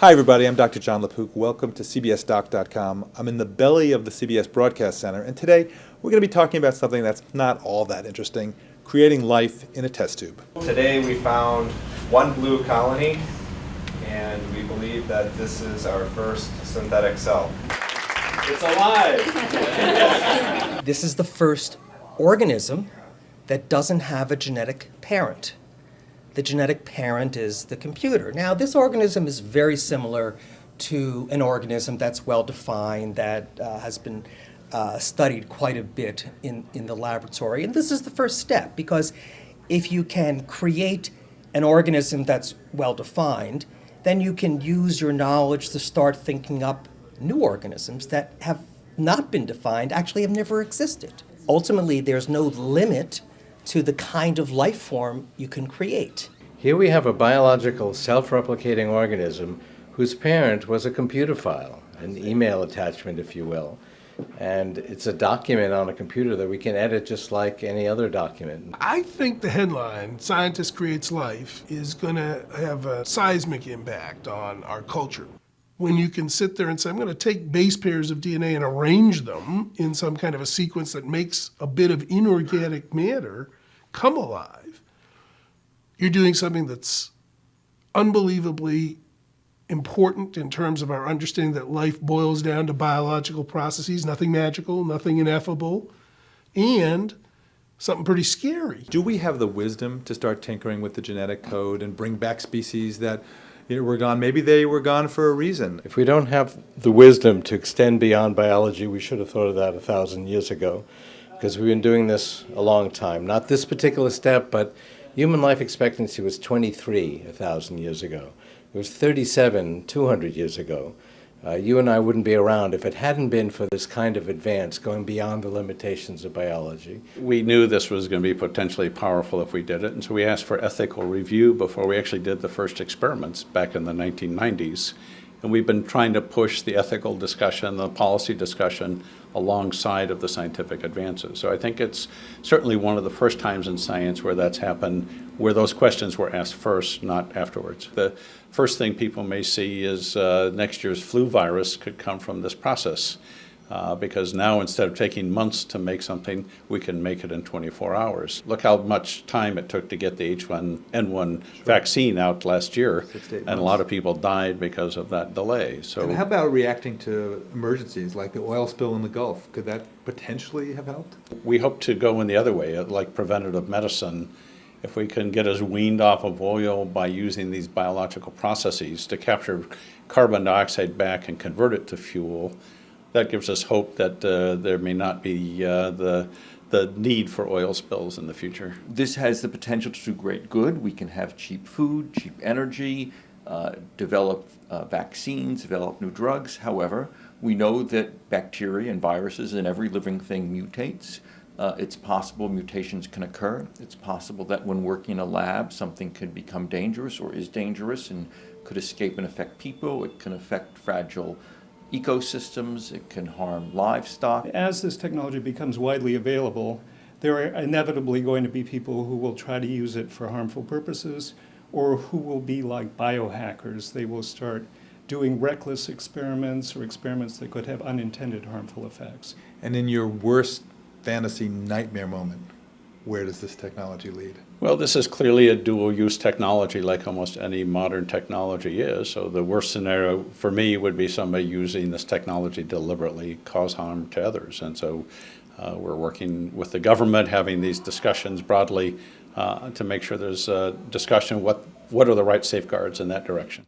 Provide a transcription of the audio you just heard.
Hi everybody, I'm Dr. Jon LaPook. Welcome to CBSDoc.com. I'm in the belly of the CBS Broadcast Center, and today we're going to be talking about something that's not all that interesting, creating life in a test tube. Today we found one blue colony, and we believe that this is our first synthetic cell. It's alive! This is the first organism that doesn't have a genetic parent. The genetic parent is the computer. Now, this organism is very similar to an organism that's well-defined, that has been studied quite a bit in the laboratory. And this is the first step, because if you can create an organism that's well-defined, then you can use your knowledge to start thinking up new organisms that have not been defined, actually have never existed. Ultimately, there's no limit to the kind of life form you can create. Here we have a biological self-replicating organism whose parent was a computer file, an email attachment, if you will. And it's a document on a computer that we can edit just like any other document. I think the headline, "Scientist Creates Life," is going to have a seismic impact on our culture. When you can sit there and say, I'm going to take base pairs of DNA and arrange them in some kind of a sequence that makes a bit of inorganic matter come alive, you're doing something that's unbelievably important in terms of our understanding that life boils down to biological processes, nothing magical, nothing ineffable, and something pretty scary. Do we have the wisdom to start tinkering with the genetic code and bring back species that were gone? Maybe they were gone for a reason. If we don't have the wisdom to extend beyond biology, we should have thought of that 1,000 years ago, because we've been doing this a long time. Not this particular step, but human life expectancy was 23 1,000 years ago. It was 37 200 years ago. You and I wouldn't be around if it hadn't been for this kind of advance going beyond the limitations of biology. We knew this was going to be potentially powerful if we did it, and so we asked for ethical review before we actually did the first experiments back in the 1990s. And we've been trying to push the ethical discussion, the policy discussion, alongside of the scientific advances. So I think it's certainly one of the first times in science where that's happened, where those questions were asked first, not afterwards. The first thing people may see is next year's flu virus could come from this process. Because now, instead of taking months to make something, we can make it in 24 hours. Look how much time it took to get the H1N1 vaccine out last year, 6 to 8 and months. a lot of people died because of that delay. So, And how about reacting to emergencies like the oil spill in the Gulf? Could that potentially have helped? we hope to go in the other way, like preventative medicine. If we can get us weaned off of oil by using these biological processes to capture carbon dioxide back and convert it to fuel, that gives us hope that there may not be the need for oil spills in the future. This has the potential to do great good. We can have cheap food, cheap energy, develop vaccines, develop new drugs. However, we know that bacteria and viruses and every living thing mutates. It's possible mutations can occur. It's possible that when working in a lab, something could become dangerous or is dangerous and could escape and affect people. It can affect fragile ecosystems, it can harm livestock. As this technology becomes widely available, there are inevitably going to be people who will try to use it for harmful purposes, or who will be like biohackers. They will start doing reckless experiments or experiments that could have unintended harmful effects. And in your worst fantasy nightmare moment, where does this technology lead? Well, this is clearly a dual-use technology like almost any modern technology is. So the worst scenario for me would be somebody using this technology to deliberately cause harm to others. And so we're working with the government, having these discussions broadly to make sure there's a discussion what are the right safeguards in that direction.